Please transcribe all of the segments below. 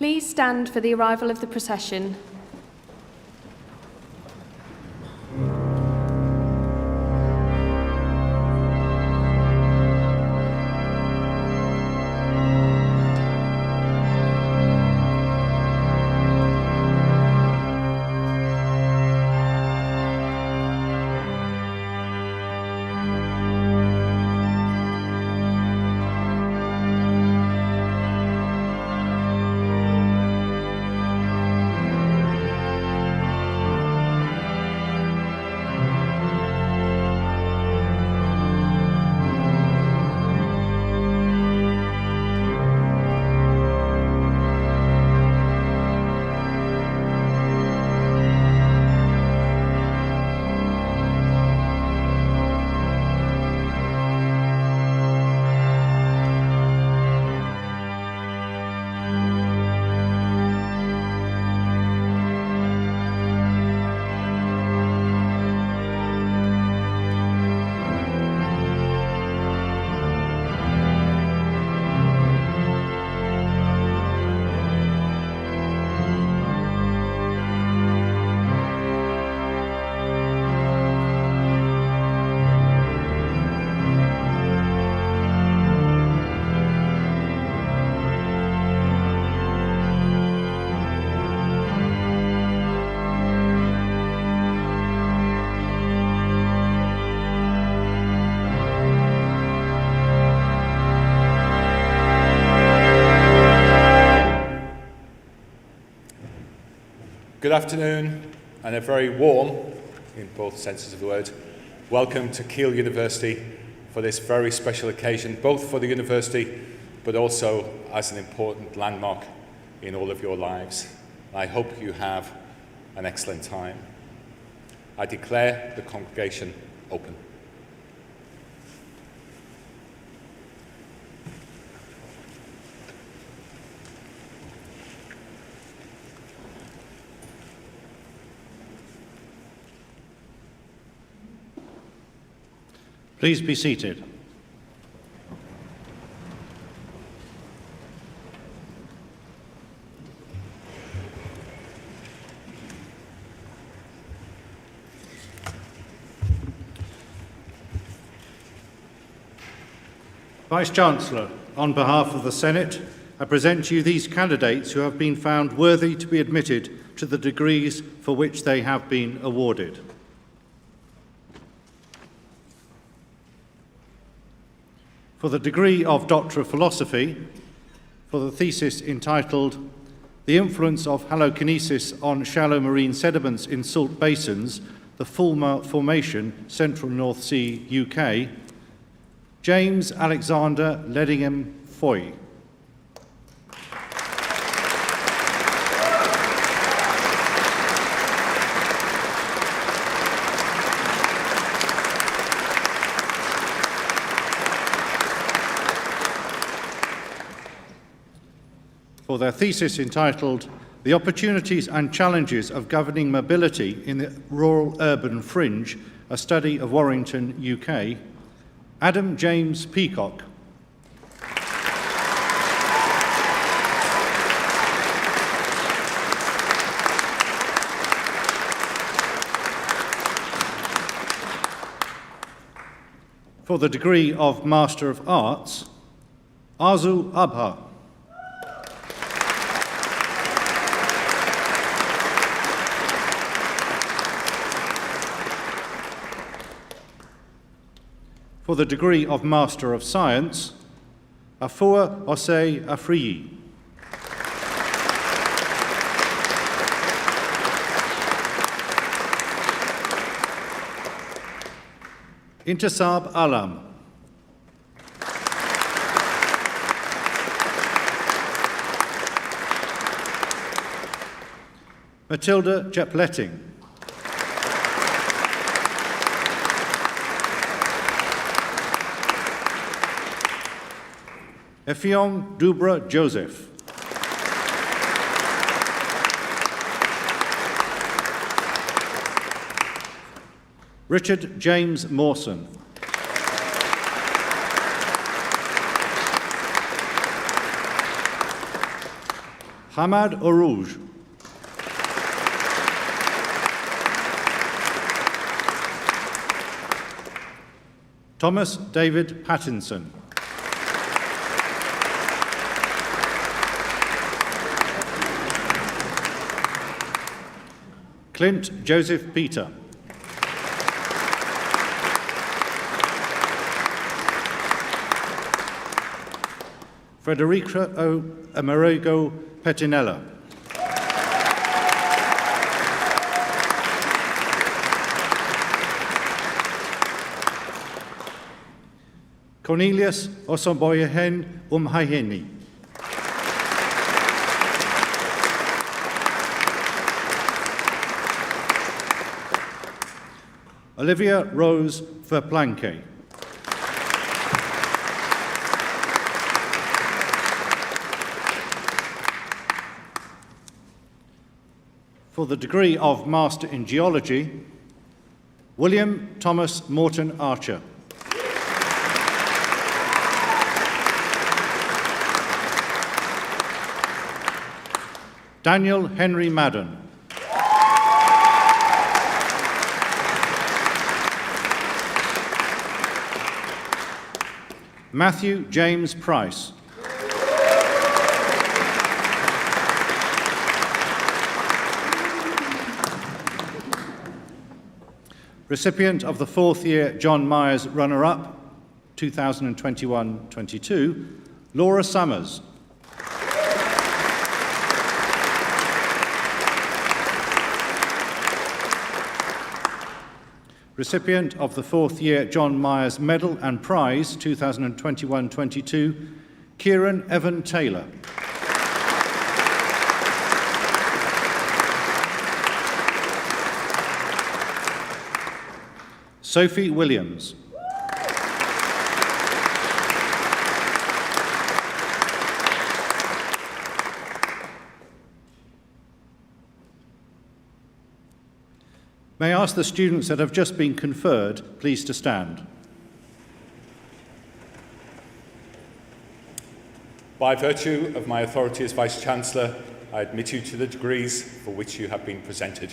Please stand for the arrival of the procession. Good afternoon, and a very warm, in both senses of the word, welcome to Keele University for this very special occasion, both for the university, but also as an important landmark in all of your lives. I hope you have an excellent time. I declare the congregation open. Please be seated. Vice-Chancellor, on behalf of the Senate, I present to you these candidates who have been found worthy to be admitted to the degrees for which they have been awarded. For the degree of Doctor of Philosophy, for the thesis entitled The Influence of Halokinesis on Shallow Marine Sediments in Salt Basins, the Fulmar Formation, Central North Sea, UK, James Alexander Ledingham Foy. For their thesis entitled The Opportunities and Challenges of Governing Mobility in the Rural-Urban Fringe, a Study of Warrington, UK, Adam James Peacock. For the degree of Master of Arts, Arzu Abha. For the degree of Master of Science, Afua Osei Afriyi. Intisab Alam. Matilda Jepletting. Effiong Dubra Joseph. Richard James Mawson. Hamad Orouge. Thomas David Pattinson. Clint Joseph Peter. Federico Amerigo Petinella. Cornelius Osomboyehen Umhayeni. Olivia Rose Verplanke. For the degree of Master in Geology, William Thomas Morton Archer. Daniel Henry Madden. Matthew James Price. Recipient of the fourth year John Myers runner-up, 2021-22, Laura Summers. Recipient of the fourth year John Myers Medal and Prize, 2021-22, Kieran Evan Taylor. Sophie Williams. May I ask the students that have just been conferred, please to stand. By virtue of my authority as Vice-Chancellor, I admit you to the degrees for which you have been presented.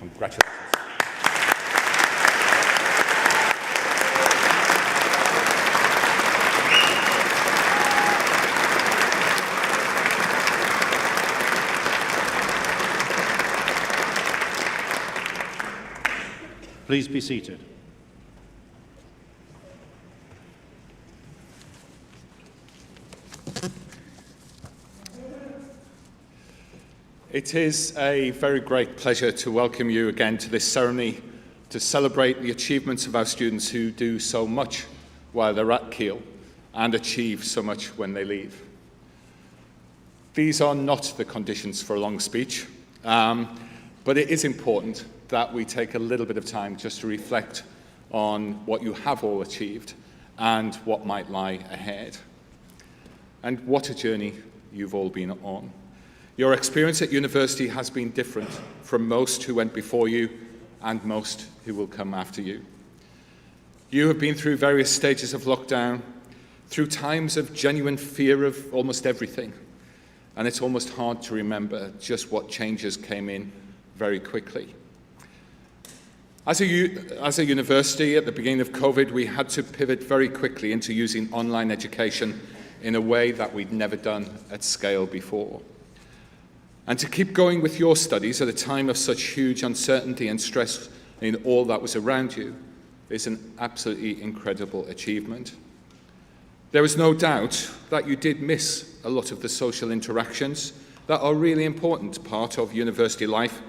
Congratulations. Please be seated. It is a very great pleasure to welcome you again to this ceremony to celebrate the achievements of our students who do so much while they're at Keele and achieve so much when they leave. These are not the conditions for a long speech, but it is important that we take a little bit of time just to reflect on what you have all achieved and what might lie ahead. And what a journey you've all been on. Your experience at university has been different from most who went before you and most who will come after you. You have been through various stages of lockdown, through times of genuine fear of almost everything, and it's almost hard to remember just what changes came in very quickly. As a university, at the beginning of COVID, we had to pivot very quickly into using online education in a way that we'd never done at scale before. And to keep going with your studies at a time of such huge uncertainty and stress in all that was around you is an absolutely incredible achievement. There is no doubt that you did miss a lot of the social interactions that are a really important part of university life.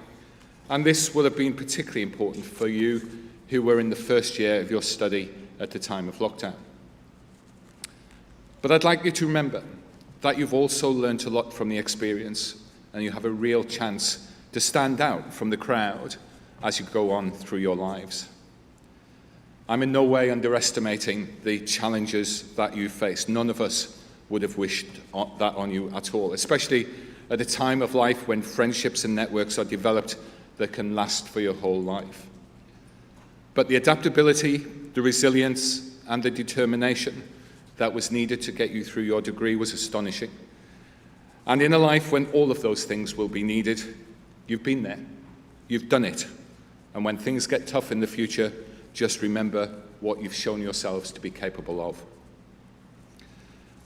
And this will have been particularly important for you who were in the first year of your study at the time of lockdown. But I'd like you to remember that you've also learned a lot from the experience, and you have a real chance to stand out from the crowd as you go on through your lives. I'm in no way underestimating the challenges that you face. None of us would have wished that on you at all, especially at a time of life when friendships and networks are developed that can last for your whole life. But the adaptability, the resilience, and the determination that was needed to get you through your degree was astonishing. And in a life when all of those things will be needed, you've been there, you've done it. And when things get tough in the future, just remember what you've shown yourselves to be capable of.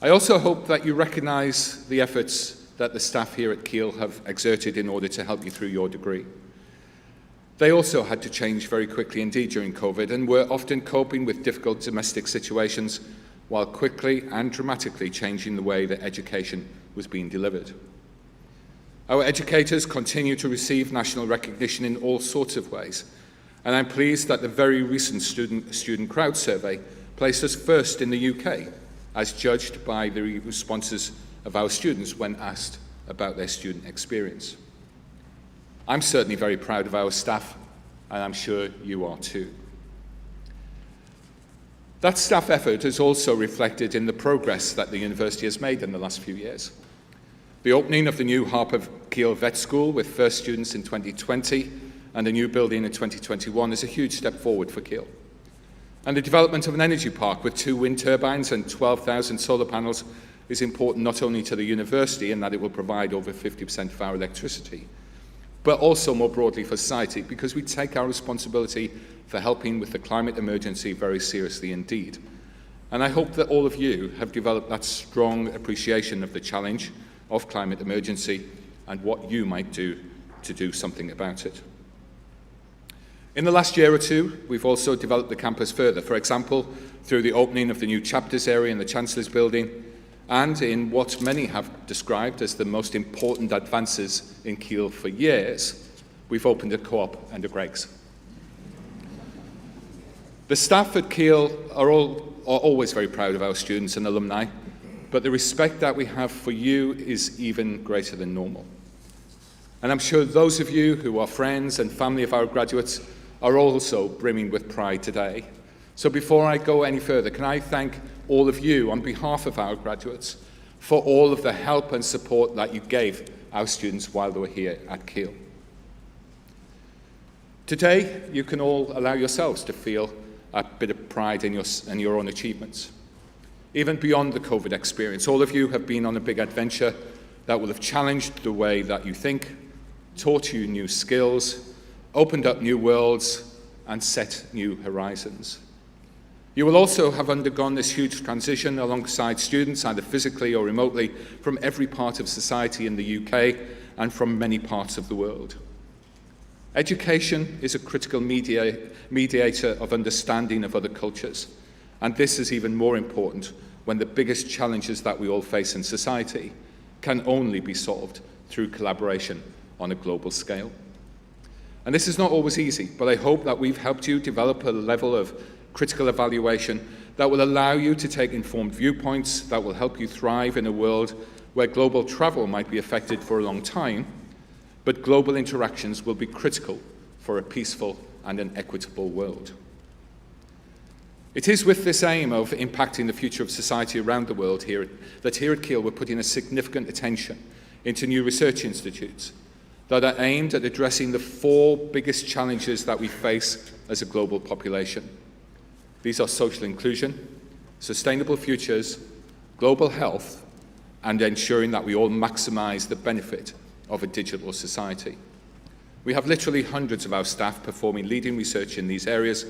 I also hope that you recognise the efforts that the staff here at Keele have exerted in order to help you through your degree. They also had to change very quickly indeed during COVID and were often coping with difficult domestic situations while quickly and dramatically changing the way that education was being delivered. Our educators continue to receive national recognition in all sorts of ways, and I'm pleased that the very recent student crowd survey placed us first in the UK, as judged by the responses of our students when asked about their student experience. I'm certainly very proud of our staff, and I'm sure you are too. That staff effort is also reflected in the progress that the university has made in the last few years. The opening of the new Harper Keele Vet School with first students in 2020 and a new building in 2021 is a huge step forward for Keele. And the development of an energy park with 2 wind turbines and 12,000 solar panels is important not only to the university in that it will provide over 50% of our electricity, but also more broadly for society, because we take our responsibility for helping with the climate emergency very seriously indeed. And I hope that all of you have developed that strong appreciation of the challenge of climate emergency and what you might do to do something about it. In the last year or two, we've also developed the campus further, for example, through the opening of the new chapters area in the Chancellor's building, and in what many have described as the most important advances in Keele for years, we've opened a co-op and a Greggs. The staff at Keele are always very proud of our students and alumni, but the respect that we have for you is even greater than normal. And I'm sure those of you who are friends and family of our graduates are also brimming with pride today. So before I go any further, can I thank all of you on behalf of our graduates for all of the help and support that you gave our students while they were here at Keele. Today, you can all allow yourselves to feel a bit of pride in your own achievements. Even beyond the COVID experience, all of you have been on a big adventure that will have challenged the way that you think, taught you new skills, opened up new worlds, and set new horizons. You will also have undergone this huge transition alongside students, either physically or remotely, from every part of society in the UK and from many parts of the world. Education is a critical mediator of understanding of other cultures, and this is even more important when the biggest challenges that we all face in society can only be solved through collaboration on a global scale. And this is not always easy, but I hope that we've helped you develop a level of critical evaluation that will allow you to take informed viewpoints, that will help you thrive in a world where global travel might be affected for a long time, but global interactions will be critical for a peaceful and an equitable world. It is with this aim of impacting the future of society around the world that here at Keele we're putting a significant attention into new research institutes that are aimed at addressing the 4 biggest challenges that we face as a global population. These are social inclusion, sustainable futures, global health, and ensuring that we all maximize the benefit of a digital society. We have literally hundreds of our staff performing leading research in these areas,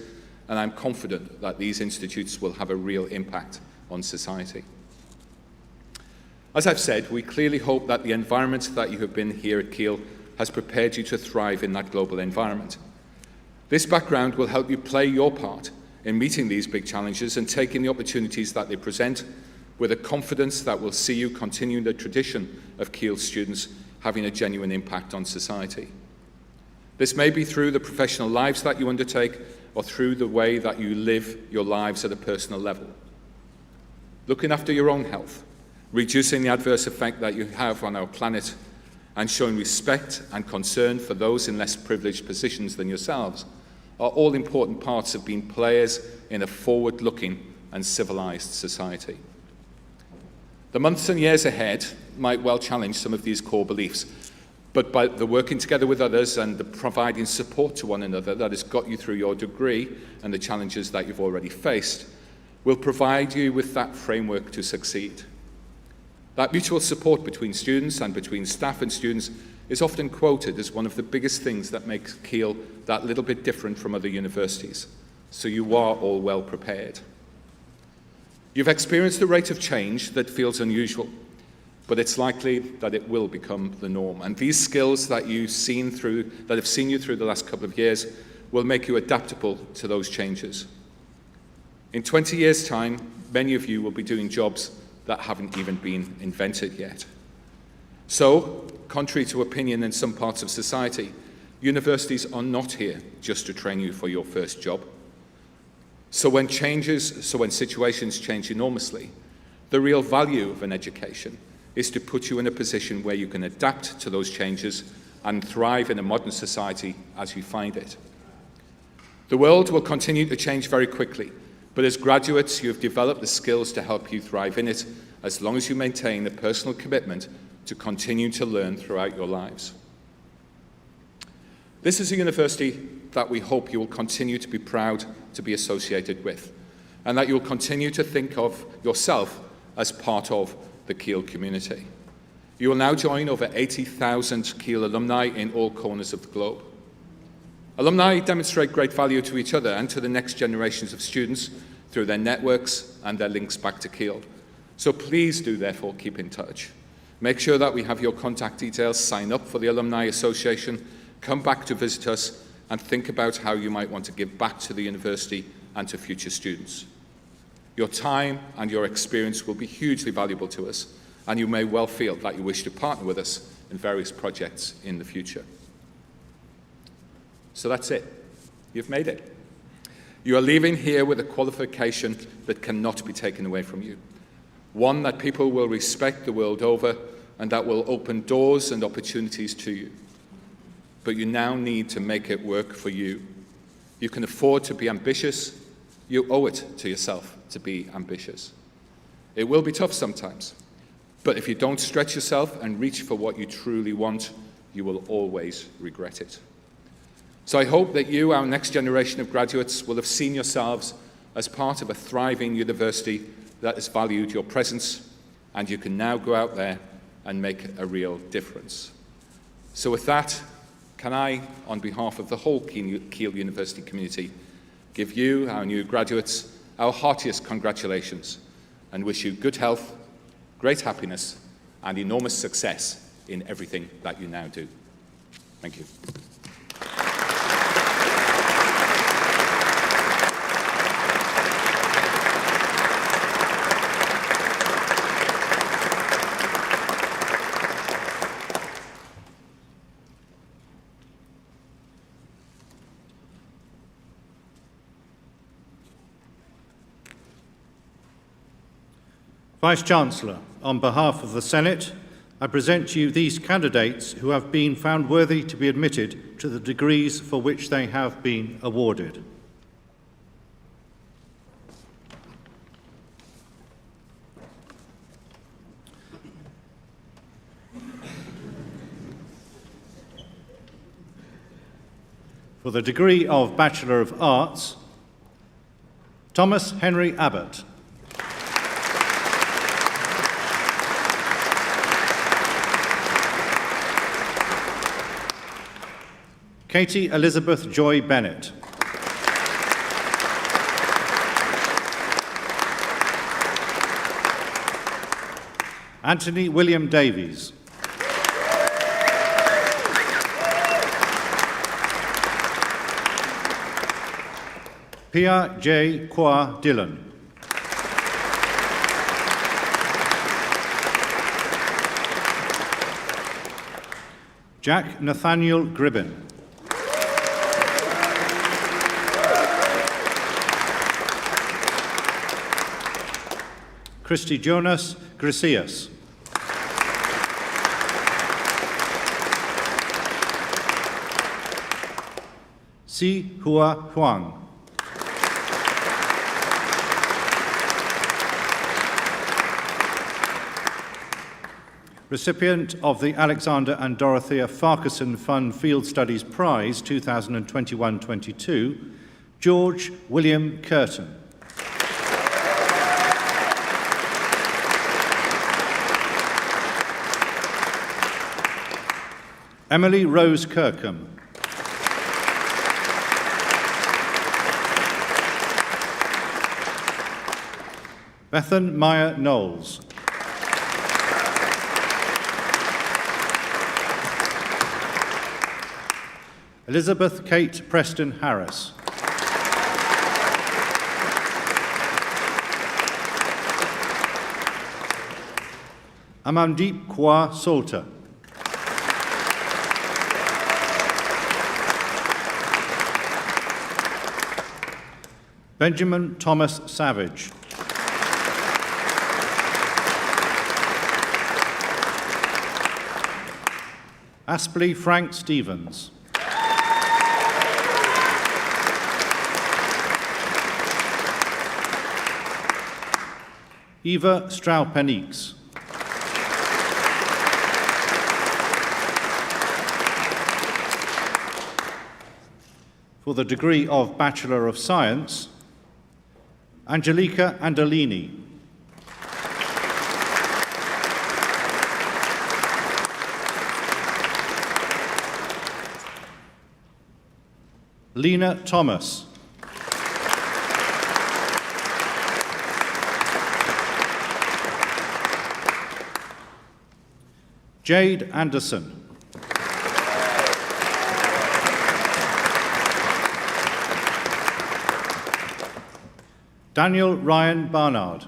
and I'm confident that these institutes will have a real impact on society. As I've said, we clearly hope that the environment that you have been here at Keele has prepared you to thrive in that global environment. This background will help you play your part in meeting these big challenges and taking the opportunities that they present with a confidence that will see you continuing the tradition of Keele students having a genuine impact on society. This may be through the professional lives that you undertake or through the way that you live your lives at a personal level. Looking after your own health, reducing the adverse effect that you have on our planet, and showing respect and concern for those in less privileged positions than yourselves are all important parts of being players in a forward-looking and civilized society. The months and years ahead might well challenge some of these core beliefs, but by the working together with others and the providing support to one another that has got you through your degree and the challenges that you've already faced will provide you with that framework to succeed. That mutual support between students and between staff and students is often quoted as one of the biggest things that makes Keele that little bit different from other universities. So you are all well prepared. You've experienced a rate of change that feels unusual, but it's likely that it will become the norm. And these skills that have seen you through the last couple of years will make you adaptable to those changes. In 20 years' time, many of you will be doing jobs that haven't even been invented yet. So, contrary to opinion in some parts of society, universities are not here just to train you for your first job. So when situations change enormously, the real value of an education is to put you in a position where you can adapt to those changes and thrive in a modern society as you find it. The world will continue to change very quickly, but as graduates, you have developed the skills to help you thrive in it, as long as you maintain a personal commitment to continue to learn throughout your lives. This is a university that we hope you will continue to be proud to be associated with, and that you'll continue to think of yourself as part of the Keele community. You will now join over 80,000 Keele alumni in all corners of the globe. Alumni demonstrate great value to each other and to the next generations of students through their networks and their links back to Keele. So please do therefore keep in touch. Make sure that we have your contact details, sign up for the Alumni Association, come back to visit us, and think about how you might want to give back to the university and to future students. Your time and your experience will be hugely valuable to us, and you may well feel that you wish to partner with us in various projects in the future. So that's it. You've made it. You are leaving here with a qualification that cannot be taken away from you, one that people will respect the world over and that will open doors and opportunities to you. But you now need to make it work for you. You can afford to be ambitious. You owe it to yourself to be ambitious. It will be tough sometimes, but if you don't stretch yourself and reach for what you truly want, you will always regret it. So I hope that you, our next generation of graduates, will have seen yourselves as part of a thriving university that has valued your presence, and you can now go out there and make a real difference. So with that, can I, on behalf of the whole Keele University community, give you, our new graduates, our heartiest congratulations and wish you good health, great happiness, and enormous success in everything that you now do. Thank you. Vice-Chancellor, on behalf of the Senate, I present to you these candidates who have been found worthy to be admitted to the degrees for which they have been awarded. For the degree of Bachelor of Arts, Thomas Henry Abbott. Katie Elizabeth Joy Bennett. Anthony William Davies. Pia J. Kwa Dillon. Jack Nathaniel Gribben. Christy Jonas Gracias. Si Hua Huang. Recipient of the Alexander and Dorothea Farquharson Fund Field Studies Prize 2021-22, George William Curtin. Emily Rose Kirkham. Bethan Maya Knowles. Elizabeth Kate Preston Harris. Amandeep Kaur Salter. Benjamin Thomas Savage. Aspley Frank Stevens. Eva Straupenix. For the degree of Bachelor of Science, Angelica Andolini. Lena Thomas. Jade Anderson. Daniel Ryan Barnard.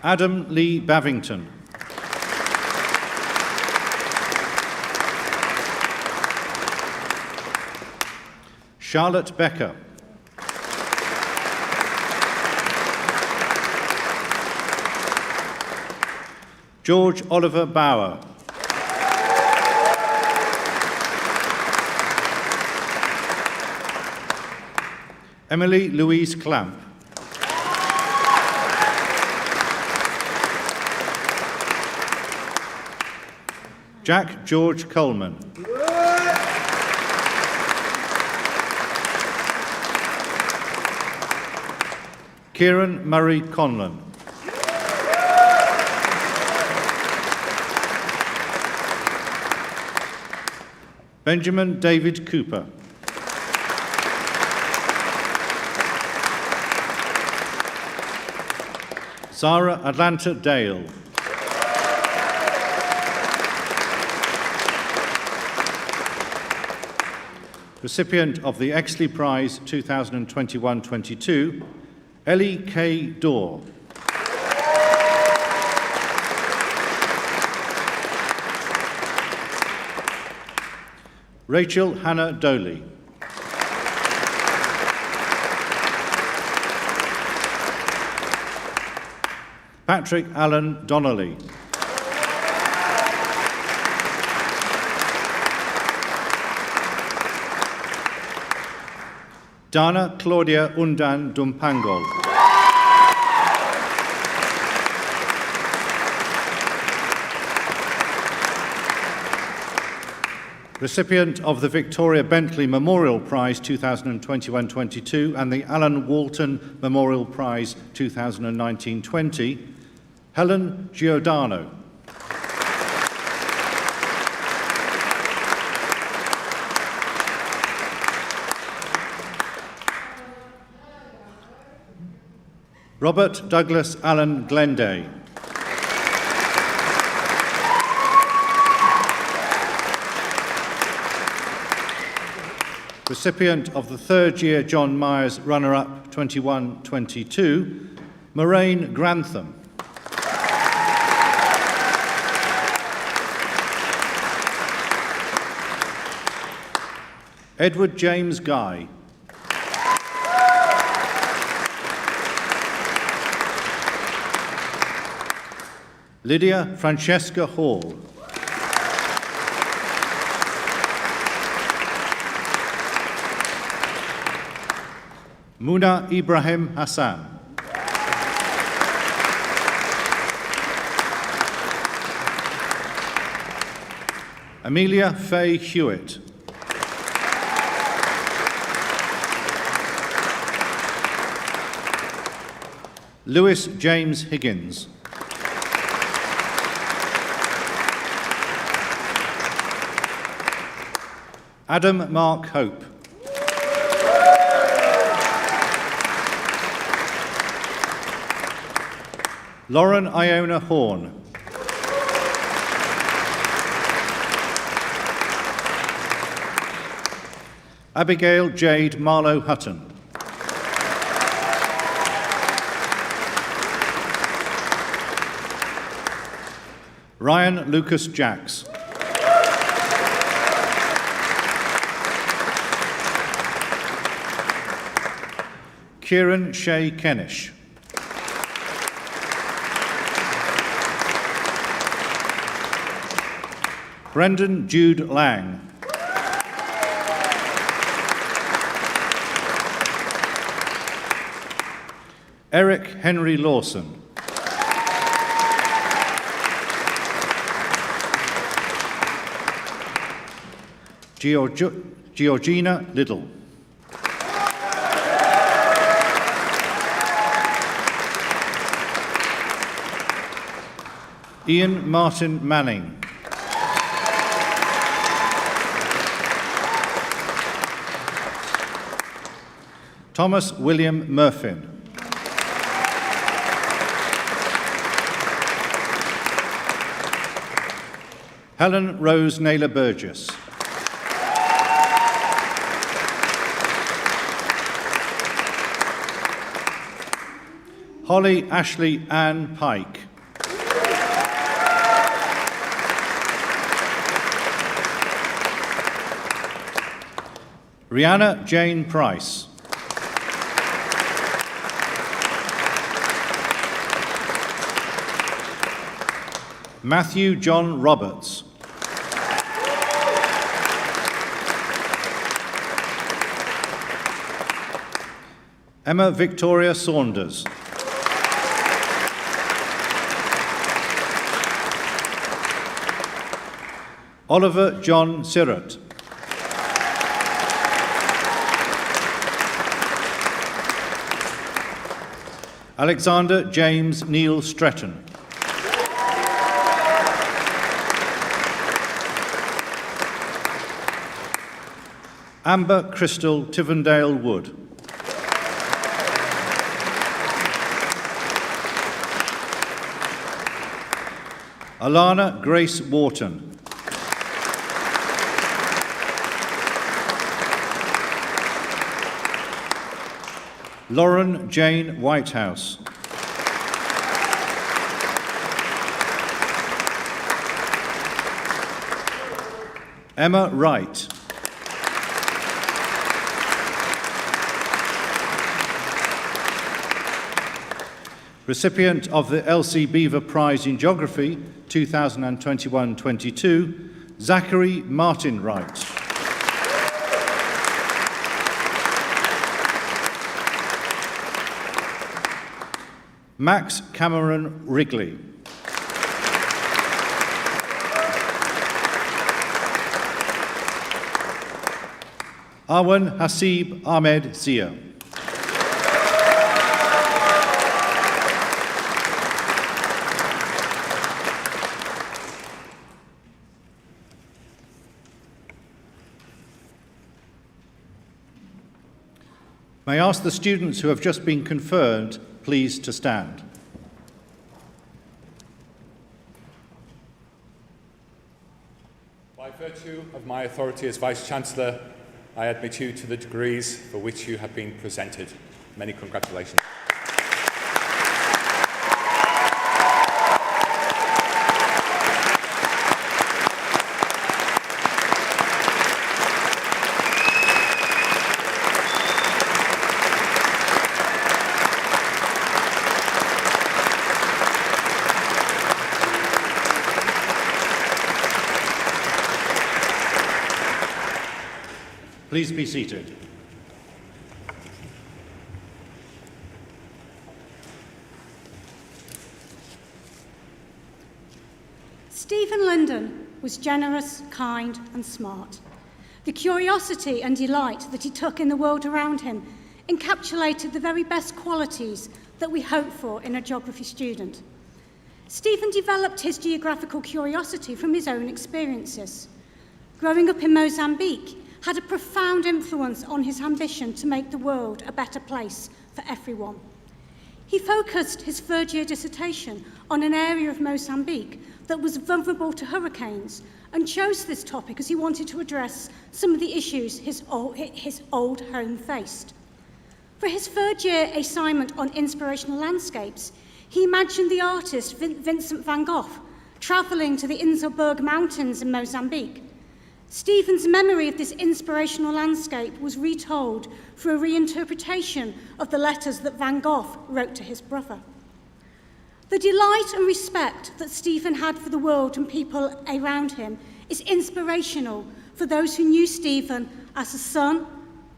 Adam Lee Bavington. Charlotte Becker. George Oliver Bauer. Emily Louise Clamp. Jack George Coleman. Kieran Murray Conlon. Benjamin David Cooper. Sarah Atlanta Dale. Recipient of the Exley Prize 2021-22, Ellie K. Dorr. Rachel Hannah Doley. Patrick Allen Donnelly. Dana Claudia Undan Dumpangol. Recipient of the Victoria Bentley Memorial Prize 2021-22 and the Alan Walton Memorial Prize 2019-20, Helen Giordano. Robert Douglas Allen Glenday. Recipient of the third year John Myers runner-up 21-22, Moraine Grantham. Edward James Guy. Lydia Francesca Hall. Muna Ibrahim Hassan. Amelia Faye Hewitt. Lewis James Higgins. Adam Mark Hope. Lauren Iona Horn. Abigail Jade Marlowe Hutton. Ryan Lucas Jacks. Kieran Shea Kenish. Brendan Jude Lang. Eric Henry Lawson. Georgina Liddle. Ian Martin Manning. Thomas William Murfin. Helen Rose Naylor Burgess. Holly Ashley Ann Pike. Rihanna Jane Price. Matthew John Roberts. Emma Victoria Saunders. Oliver John Sirrett. Alexander James Neil Stretton. Amber Crystal Tivendale Wood. Alana Grace Wharton. Lauren Jane Whitehouse. Emma Wright. Recipient of the Elsie Beaver Prize in Geography 2021-22, Zachary Martin Wright. Max Cameron Wrigley. Arwan Hasib Ahmed Zia. May I ask the students who have just been conferred please to stand. By virtue of my authority as Vice-Chancellor, I admit you to the degrees for which you have been presented. Many congratulations. Please be seated. Stephen London was generous, kind and smart. The curiosity and delight that he took in the world around him encapsulated the very best qualities that we hope for in a geography student. Stephen developed his geographical curiosity from his own experiences. Growing up in Mozambique had a profound influence on his ambition to make the world a better place for everyone. He focused his third-year dissertation on an area of Mozambique that was vulnerable to hurricanes and chose this topic as he wanted to address some of the issues his old home faced. For his third-year assignment on inspirational landscapes, he imagined the artist Vincent van Gogh travelling to the Inselberg Mountains in Mozambique. Stephen's memory of this inspirational landscape was retold through a reinterpretation of the letters that Van Gogh wrote to his brother. The delight and respect that Stephen had for the world and people around him is inspirational for those who knew Stephen as a son,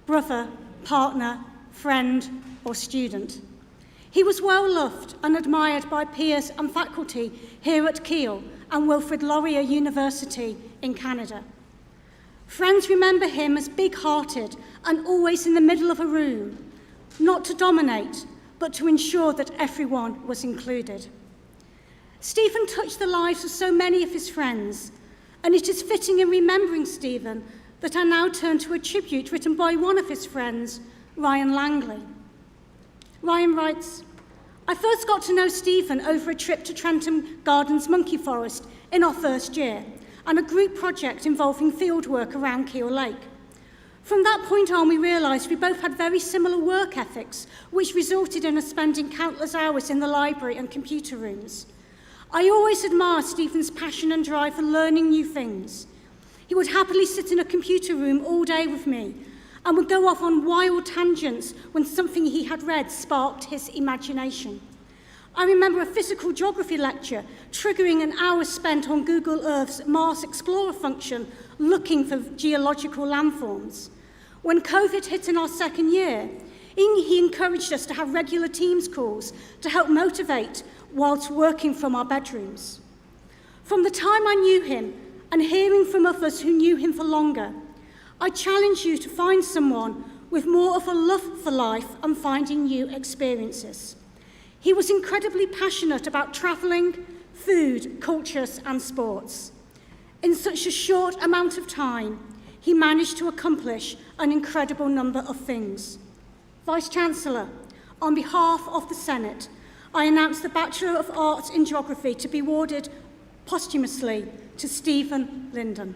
brother, partner, friend, or student. He was well loved and admired by peers and faculty here at Keele and Wilfrid Laurier University in Canada. Friends remember him as big-hearted and always in the middle of a room, not to dominate, but to ensure that everyone was included. Stephen touched the lives of so many of his friends, and it is fitting in remembering Stephen that I now turn to a tribute written by one of his friends, Ryan Langley. Ryan writes, "I first got to know Stephen over a trip to Trentham Gardens Monkey Forest in our first year, and a group project involving fieldwork around Keele Lake. From that point on, we realised we both had very similar work ethics, which resulted in us spending countless hours in the library and computer rooms. I always admired Stephen's passion and drive for learning new things. He would happily sit in a computer room all day with me and would go off on wild tangents when something he had read sparked his imagination. I remember a physical geography lecture triggering an hour spent on Google Earth's Mars Explorer function looking for geological landforms. When COVID hit in our second year, he encouraged us to have regular Teams calls to help motivate whilst working from our bedrooms. From the time I knew him and hearing from others who knew him for longer, I challenge you to find someone with more of a love for life and finding new experiences. He was incredibly passionate about travelling, food, cultures and sports. In such a short amount of time, he managed to accomplish an incredible number of things. Vice-Chancellor, on behalf of the Senate, I announce the Bachelor of Arts in Geography to be awarded posthumously to Stephen Linden.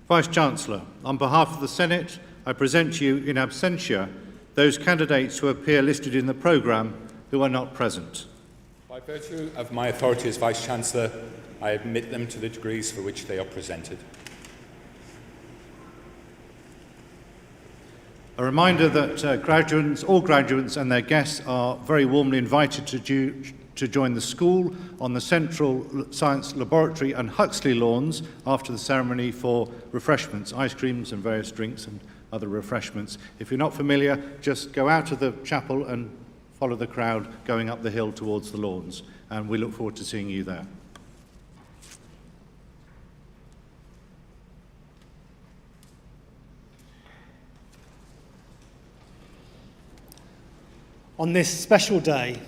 Vice-Chancellor, on behalf of the Senate, I present to you in absentia those candidates who appear listed in the programme who are not present. By virtue of my authority as Vice-Chancellor, I admit them to the degrees for which they are presented. A reminder that all graduates and their guests are very warmly invited to join the school on the Central Science Laboratory and Huxley lawns after the ceremony for refreshments, ice creams and various drinks and other refreshments. If you're not familiar, just go out of the chapel and follow the crowd going up the hill towards the lawns, and we look forward to seeing you there. On this special day,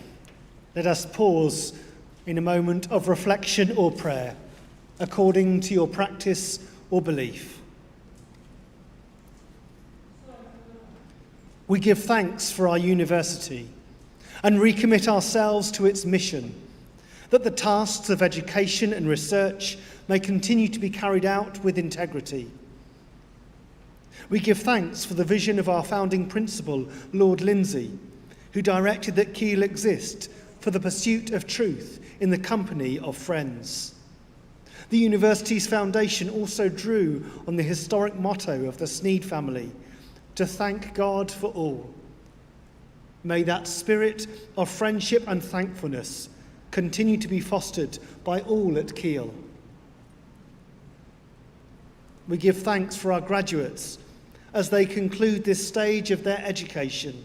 let us pause in a moment of reflection or prayer, according to your practice or belief. We give thanks for our university and recommit ourselves to its mission, that the tasks of education and research may continue to be carried out with integrity. We give thanks for the vision of our founding principal, Lord Lindsay, who directed that Keele exist for the pursuit of truth in the company of friends. The university's foundation also drew on the historic motto of the Sneed family, to thank God for all. May that spirit of friendship and thankfulness continue to be fostered by all at Keele. We give thanks for our graduates as they conclude this stage of their education.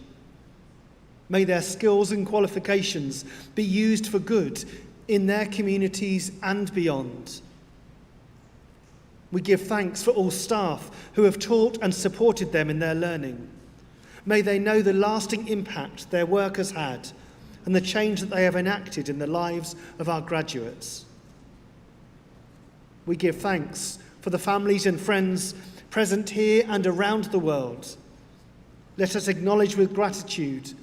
May their skills and qualifications be used for good in their communities and beyond. We give thanks for all staff who have taught and supported them in their learning. May they know the lasting impact their work has had and the change that they have enacted in the lives of our graduates. We give thanks for the families and friends present here and around the world. Let us acknowledge with gratitude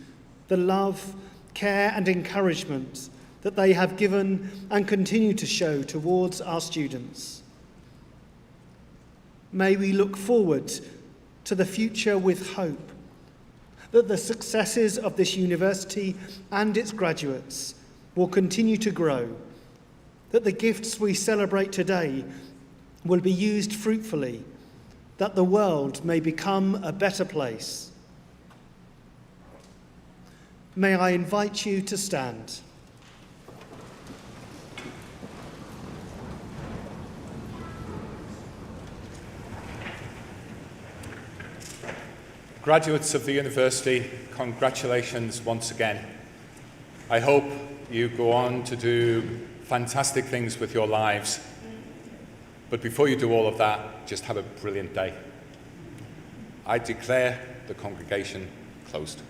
the love, care and encouragement that they have given and continue to show towards our students. May we look forward to the future with hope, that the successes of this university and its graduates will continue to grow, that the gifts we celebrate today will be used fruitfully, that the world may become a better place. May I invite you to stand. Graduates of the university, congratulations once again. I hope you go on to do fantastic things with your lives. But before you do all of that, just have a brilliant day. I declare the congregation closed.